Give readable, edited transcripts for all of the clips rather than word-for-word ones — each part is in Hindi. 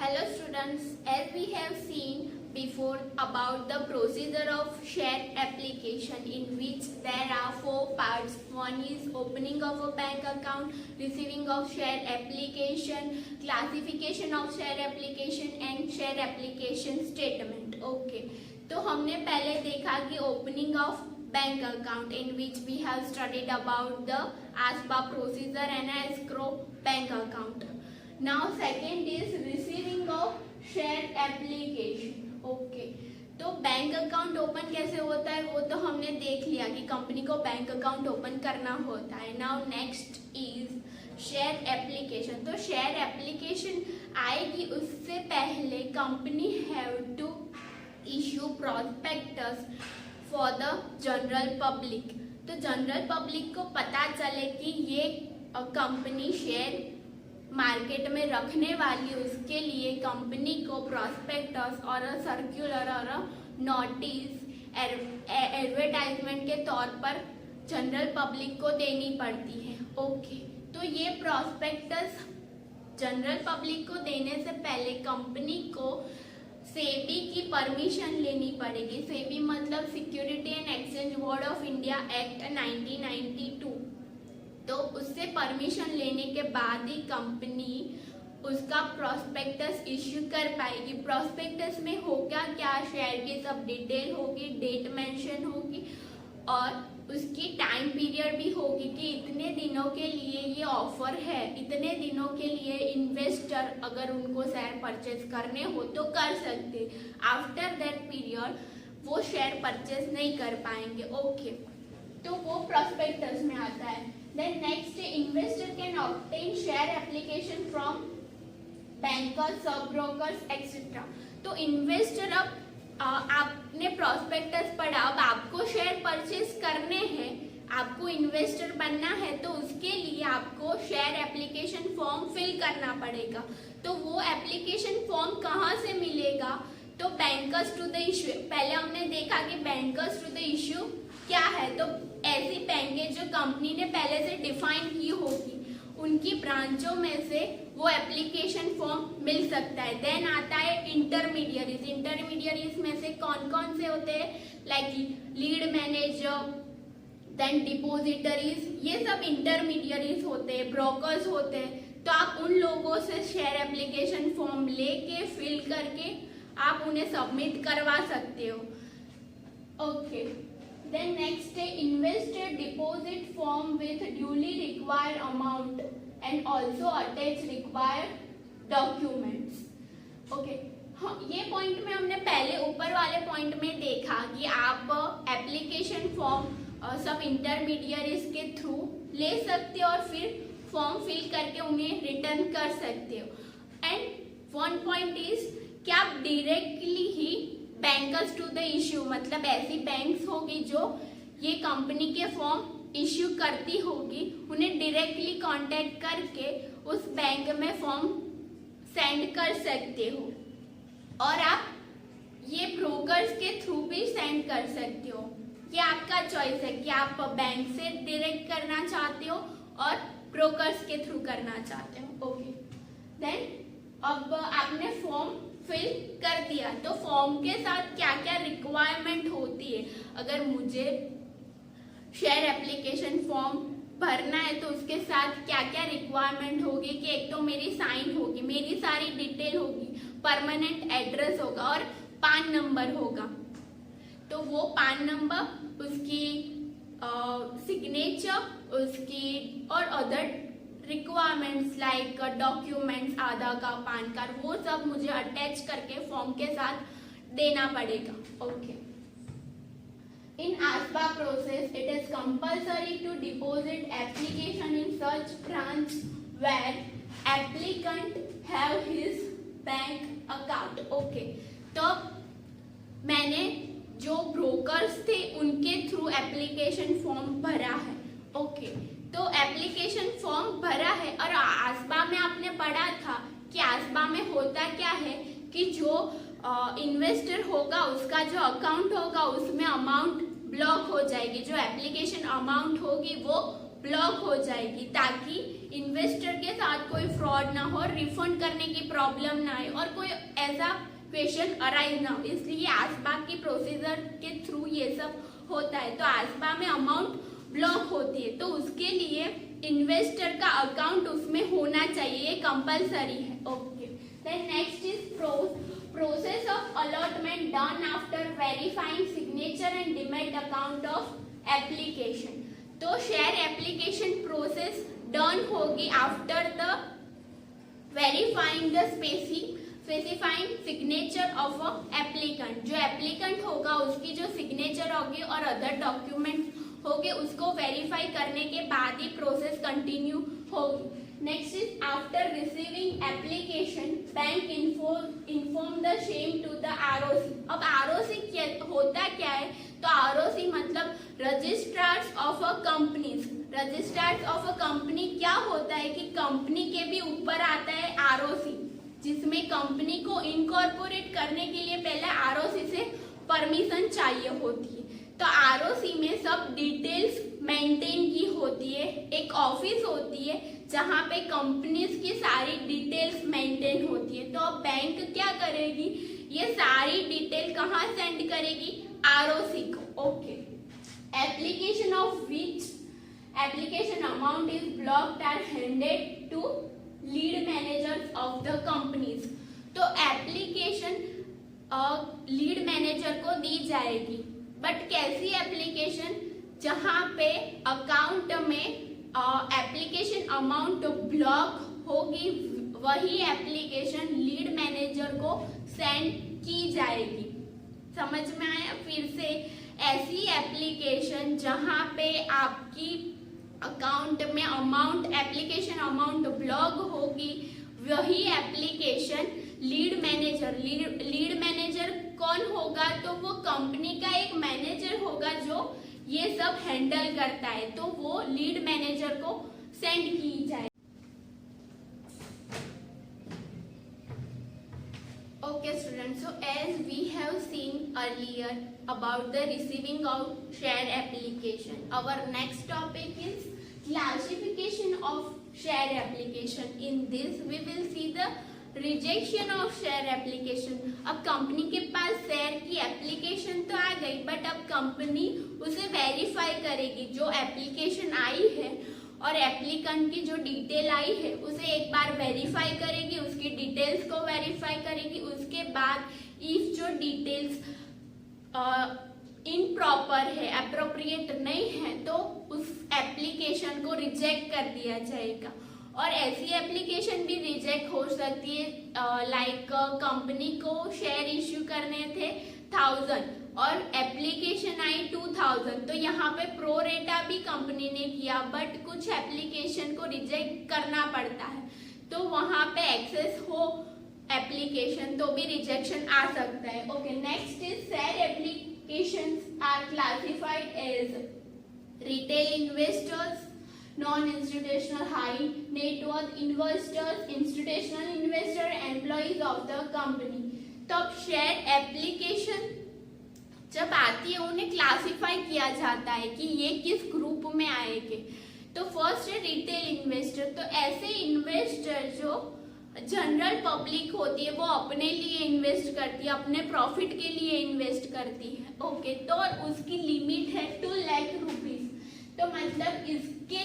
Hello students, as we have seen before about the procedure of share application in which there are four parts. One is opening of a bank account, receiving of share application, classification of share application and share application statement. Okay, तो हमने पहले देखा कि opening of bank account in which we have studied about the ASBA procedure and escrow bank account. Now second is receiving of share application. Okay तो बैंक अकाउंट ओपन कैसे होता है वो तो हमने देख लिया कि कंपनी को बैंक अकाउंट ओपन करना होता है. Now next is share application. तो शेयर एप्लीकेशन आएगी उससे पहले company have to issue prospectus for the general public. तो जनरल पब्लिक को पता चले कि ये कंपनी शेयर मार्केट में रखने वाली, उसके लिए कंपनी को प्रॉस्पेक्टस और सर्कुलर और नोटिस एडवर्टाइजमेंट के तौर पर जनरल पब्लिक को देनी पड़ती है. ओके तो ये प्रॉस्पेक्टस जनरल पब्लिक को देने से पहले कंपनी को सेबी की परमिशन लेनी पड़ेगी. सेबी मतलब security and exchange board of India act 1992. तो उससे परमिशन लेने के बाद ही कंपनी उसका प्रॉस्पेक्टस इश्यू कर पाएगी. प्रॉस्पेक्टस में होगा क्या, शेयर की सब डिटेल होगी, डेट मेंशन होगी और उसकी टाइम पीरियड भी होगी कि इतने दिनों के लिए ये ऑफर है, इतने दिनों के लिए इन्वेस्टर अगर उनको शेयर परचेज करने हो तो कर सकते, आफ्टर दैट पीरियड वो शेयर परचेज नहीं कर पाएंगे. ओके तो वो प्रॉस्पेक्टस में आता है. Then next, investor can obtain share application from bankers, sub-brokers, etc. तो इन्वेस्टर अब आपने प्रॉस्पेक्टस पढ़ा, अब आपको शेयर परचेज करने हैं, आपको इन्वेस्टर बनना है तो उसके लिए आपको शेयर एप्लीकेशन फॉर्म फिल करना पड़ेगा. तो वो एप्लीकेशन फॉर्म कहाँ से मिलेगा, तो बैंकर्स टू द इश्यू. पहले हमने देखा कि बैंकर्स टू द इश्यू क्या है, तो ऐसी बैंकें जो कंपनी ने पहले से डिफाइन की होगी उनकी ब्रांचों में से वो एप्लीकेशन फॉर्म मिल सकता है. देन आता है इंटरमीडियरीज. इंटरमीडियरीज में से कौन कौन से होते हैं, लाइक लीड मैनेजर, देन डिपोजिटरीज, ये सब इंटरमीडियरीज होते हैं, ब्रोकर्स होते हैं. तो आप उन लोगों से शेयर एप्लीकेशन फॉर्म लेके फिल करके आप उन्हें सबमिट करवा सकते हो. Okay Then next, investor deposit form with duly required amount and also attach required documents. Okay, हाँ ये पॉइंट में हमने पहले ऊपर वाले पॉइंट में देखा कि आप एप्लीकेशन फॉर्म सब इंटरमीडियरीज के थ्रू ले सकते हो और फिर फॉर्म फिल करके उन्हें रिटर्न कर सकते हो. एंड वन पॉइंट इज कि आप डायरेक्टली ही बैंकर्स टू द इश्यू, मतलब ऐसी बैंक्स होगी जो ये कंपनी के फॉर्म इश्यू करती होगी, उन्हें डायरेक्टली कांटेक्ट करके उस बैंक में फॉर्म सेंड कर सकते हो. और आप ये ब्रोकर्स के थ्रू भी सेंड कर सकते हो. ये आपका चॉइस है कि आप बैंक से डायरेक्ट करना चाहते हो और ब्रोकर्स के थ्रू करना चाहते हो. ओके देन अब आपने फॉर्म फिल कर दिया, तो फॉर्म के साथ क्या क्या रिक्वायरमेंट होती है. अगर मुझे शेयर एप्लीकेशन फॉर्म भरना है तो उसके साथ क्या क्या रिक्वायरमेंट होगी कि एक तो मेरी साइन होगी, मेरी सारी डिटेल होगी, परमानेंट एड्रेस होगा और पान नंबर होगा. तो वो पान नंबर, उसकी सिग्नेचर, उसकी और अदर रिक्वायरमेंट्स लाइक डॉक्यूमेंट्स, आधार कार्ड, पान कार्ड, वो सब मुझे अटैच करके फॉर्म के साथ देना पड़ेगा. Okay in ASBA process it is compulsory to deposit application in such branch where applicant have his bank account. Okay तो मैंने जो ब्रोकर्स थे उनके थ्रू एप्लीकेशन फॉर्म भरा है. ओके तो एप्लीकेशन फॉर्म भरा है और ASBA में आपने पढ़ा था कि ASBA में होता क्या है कि जो इन्वेस्टर होगा उसका जो अकाउंट होगा उसमें अमाउंट ब्लॉक हो जाएगी, जो एप्लीकेशन अमाउंट होगी वो ब्लॉक हो जाएगी, ताकि इन्वेस्टर के साथ कोई फ्रॉड ना हो, रिफंड करने की प्रॉब्लम ना आए और कोई ऐसा क्वेश्चन अराइज ना हो। इसलिए आसबा की प्रोसीजर के थ्रू ये सब होता है। तो आसबा में अमाउंट ब्लॉक होती है, तो उसके लिए इन्वेस्टर का अकाउंट उसमें होना चाहिए, ये कंपलसरी है। Okay, then next is process of allotment done after verifying signature and demat account of application. तो शेयर एप्लीकेशन प्रोसेस डन होगी after the verifying the specifying signature of a applicant. जो एप्लीकेंट होगा उसकी जो सिग्नेचर होगी और अदर डॉक्यूमेंट होगे, उसको वेरीफाई करने के बाद ही प्रोसेस कंटिन्यू होगी। Next is after receiving application bank inform the same to the ROC. अब आरओसी होता क्या है? तो आरओसी मतलब registrars of a companies. Registrars of a company क्या होता है कि कंपनी के भी ऊपर आता है आरओसी, जिसमें कंपनी को इनकॉर्पोरेट करने के लिए पहले आरओसी से परमिशन चाहिए होती है। तो आरओसी में सब डिटेल्स मेंटेन की होती है। एक ऑफिस होती है जहां पे कंपनीज की सारी डिटेल्स मेंटेन होती है। तो अब बैंक क्या करेगी? ये सारी डिटेल कहाँ सेंड करेगी? आरओसी को। Okay, application of which application amount is blocked are handed to lead managers of the companies. तो एप्लीकेशन लीड मैनेजर को दी जाएगी, बट कैसी एप्लीकेशन? जहां पे अकाउंट में एप्लीकेशन अमाउंट ब्लॉक होगी, वही एप्लीकेशन लीड मैनेजर को सेंड की जाएगी। समझ में आया? फिर से, ऐसी एप्लीकेशन जहां पे आपकी अकाउंट में एप्लीकेशन अमाउंट ब्लॉक होगी, वही एप्लीकेशन लीड मैनेजर कौन होगा? तो वो कंपनी का एक मैनेजर होगा जो ये सब हैंडल करता है, तो वो लीड मैनेजर को सेंड की जाए। Okay students, so as we have seen earlier about the receiving of share application, our next topic is classification of share application. In this we will see the rejection of share application. अब कंपनी के पास शेयर की एप्लीकेशन तो आ गई, बट अब कंपनी उसे वेरीफाई करेगी। जो एप्लीकेशन आई है और एप्लीकेंट की जो डिटेल आई है उसे एक बार वेरीफाई करेगी, उसकी डिटेल्स को वेरीफाई करेगी। उसके बाद इफ जो डिटेल्स इनप्रॉपर है, अप्रोप्रिएट नहीं है, तो उस एप्लीकेशन को रिजेक्ट कर दिया जाएगा। और ऐसी एप्लीकेशन भी रिजेक्ट हो सकती है, लाइक कंपनी को शेयर इश्यू करने थे 1000 और एप्लीकेशन आई 2000, तो यहाँ पे प्रो रेटा भी कंपनी ने किया, बट कुछ एप्लीकेशन को रिजेक्ट करना पड़ता है, तो वहां पे एक्सेस हो एप्लीकेशन तो भी रिजेक्शन आ सकता है। Okay, next is share applications are classified as retail investors, non-institutional high net worth investors, institutional investor, employees of the company। तो अब शेयर एप्लीकेशन जब आती है उन्हें क्लासिफाई किया जाता है कि ये किस ग्रुप में आएंगे। तो फर्स्ट है रिटेल इन्वेस्टर। तो ऐसे इन्वेस्टर जो जनरल पब्लिक होती है वो अपने लिए इन्वेस्ट करती है, अपने प्रॉफिट के लिए इन्वेस्ट करती है। ओके, तो उसकी लिमिट है 2 लाख रुपीज। तो मतलब इसके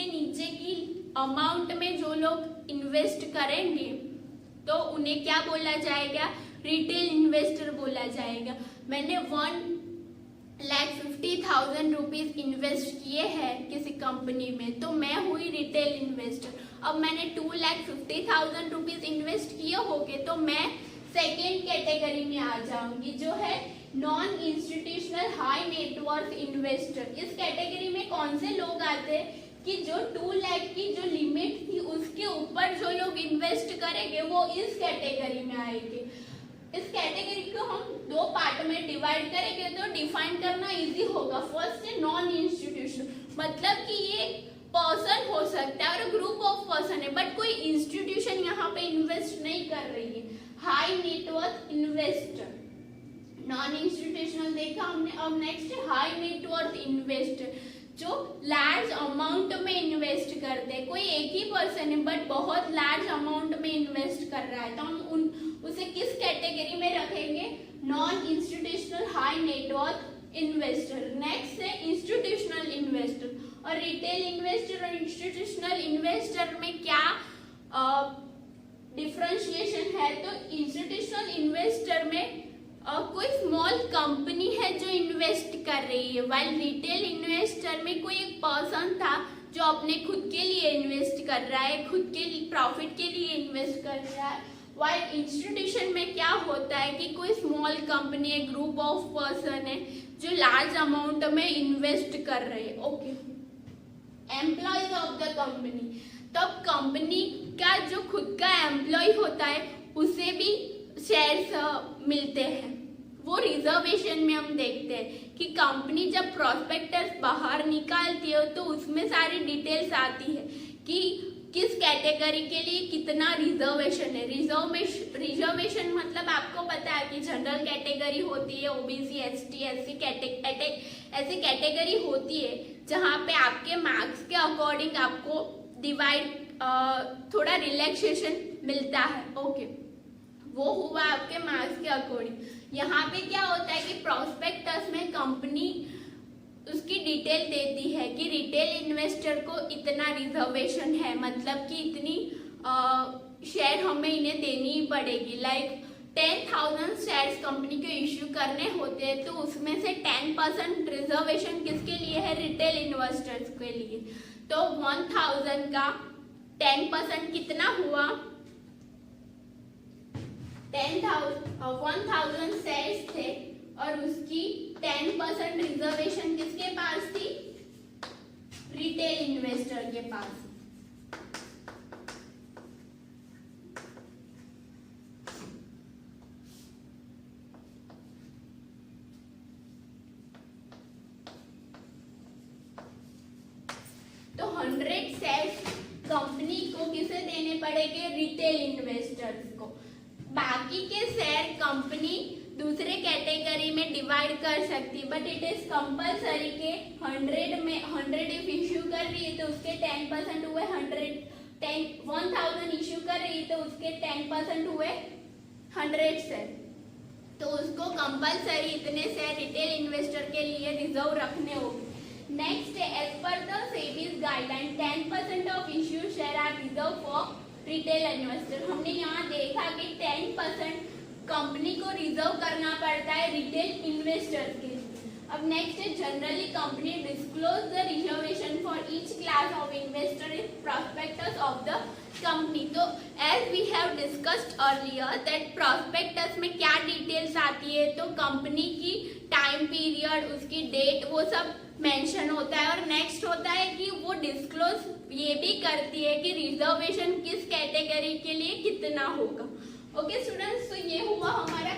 नीचे की अमाउंट में जो लोग इन्वेस्ट करेंगे तो उन्हें क्या बोला जाएगा? रिटेल इन्वेस्टर बोला जाएगा। मैंने 1,50,000 रुपीज इन्वेस्ट किए हैं किसी कंपनी में, तो मैं हुई रिटेल इन्वेस्टर। अब मैंने 2,50,000 रुपीज इन्वेस्ट किए होंगे, तो मैं सेकेंड कैटेगरी में आ जाऊंगी, जो है non institutional high net worth investor. इस कैटेगरी में कौन से लोग आते हैं कि जो 2 लाख की जो लिमिट थी उसके ऊपर जो लोग इन्वेस्ट करेंगे वो इस कैटेगरी में आएंगे। इस कैटेगरी को हम 2 पार्ट में डिवाइड करेंगे तो डिफाइन करना इजी होगा। फर्स्ट है नॉन इंस्टीट्यूशनल, मतलब कि ये पर्सन हो सकता है और ग्रुप ऑफ पर्सन है, बट कोई इंस्टीट्यूशन यहाँ पे इन्वेस्ट नहीं कर रही है। High net worth investor, non institutional देखा हमने। अब नेक्स्ट हाई नेटवर्थ इन्वेस्टर, जो लार्ज अमाउंट में इन्वेस्ट करते हैं, कोई एक ही पर्सन है बट बहुत लार्ज अमाउंट में इन्वेस्ट कर रहा है, तो हम उसे किस कैटेगरी में रखेंगे? Non institutional high net worth investor. Next है इंस्टीट्यूशनल इन्वेस्टर। और रिटेल इन्वेस्टर और इंस्टीट्यूशनल इन्वेस्टर में क्या डिफरेंशिएशन है? तो इंस्टीट्यूशनल इन्वेस्टर में कोई स्मॉल कंपनी है जो इन्वेस्ट कर रही है, वाइल रिटेल इन्वेस्टर में कोई एक पर्सन था जो अपने खुद के लिए इन्वेस्ट कर रहा है, खुद के प्रॉफिट के लिए इन्वेस्ट कर रहा है। वाइल इंस्टीट्यूशन में क्या होता है कि कोई स्मॉल कंपनी है, ग्रुप ऑफ पर्सन है जो लार्ज अमाउंट में इन्वेस्ट कर रहे हैं। Okay, employees of the company, तब कंपनी का जो खुद का एम्प्लॉय होता है उसे भी शेयर्स मिलते हैं। वो रिजर्वेशन में हम देखते हैं कि कंपनी जब प्रोस्पेक्टस बाहर निकालती है तो उसमें सारी डिटेल्स आती है कि किस कैटेगरी के लिए कितना रिजर्वेशन है। रिजर्वेशन मतलब आपको पता है कि जनरल कैटेगरी होती है, ओबीसी, एसटी, ऐसी कैटेगरी होती है जहाँ पे आपके मार्क्स के अकॉर्डिंग आपको डिवाइड थोड़ा रिलैक्सेशन मिलता है। ओके, वो हुआ आपके मार्क्स के अकॉर्डिंग। यहाँ पे क्या होता है कि प्रोस्पेक्टस में कंपनी उसकी डिटेल देती है कि रिटेल इन्वेस्टर को इतना रिजर्वेशन है, मतलब कि इतनी शेयर हमें इन्हें देनी ही पड़ेगी। लाइक 10,000 शेयर्स कंपनी को इश्यू करने होते हैं तो उसमें से 10% रिजर्वेशन किसके लिए है? रिटेल इन्वेस्टर्स के लिए। तो 1000 का 10% कितना हुआ? 1000 शेयर्स थे और उसकी 10% रिजर्वेशन किसके पास थी? रिटेल इन्वेस्टर के पास। तो 100 शेयर्स कंपनी को किसे देने पड़ेंगे? रिटेल इन्वेस्टर्स को। बाकी के शेयर कंपनी दूसरे कैटेगरी में डिवाइड कर सकती, बट इट इज कंपलसरी के 100 इफ इश्यू कर रही है तो उसके 10% हुए 1000 इश्यू कर रही है तो उसके 10% हुए 100 शेयर, तो उसको कंपलसरी इतने शेयर रिटेल इन्वेस्टर के लिए रिजर्व रखने होंगे। Next, as per the SEBI's guideline 10% of issue share are reserve for retail investor. हमने यहाँ देखा कि 10% कंपनी को रिजर्व करना पड़ता है रिटेल इन्वेस्टर के लिए। अब नेक्स्ट है, generally company disclose the reservation for each class of investor in prospectus of the company. तो as we have discussed earlier that prospectus में क्या डिटेल्स आती है, तो कंपनी की टाइम पीरियड, उसकी डेट, वो सब मेंशन होता है। और नेक्स्ट होता है कि वो डिस्क्लोज ये भी करती है कि रिजर्वेशन किस कैटेगरी के लिए कितना होगा। ओके स्टूडेंट्स, तो ये हुआ हमारा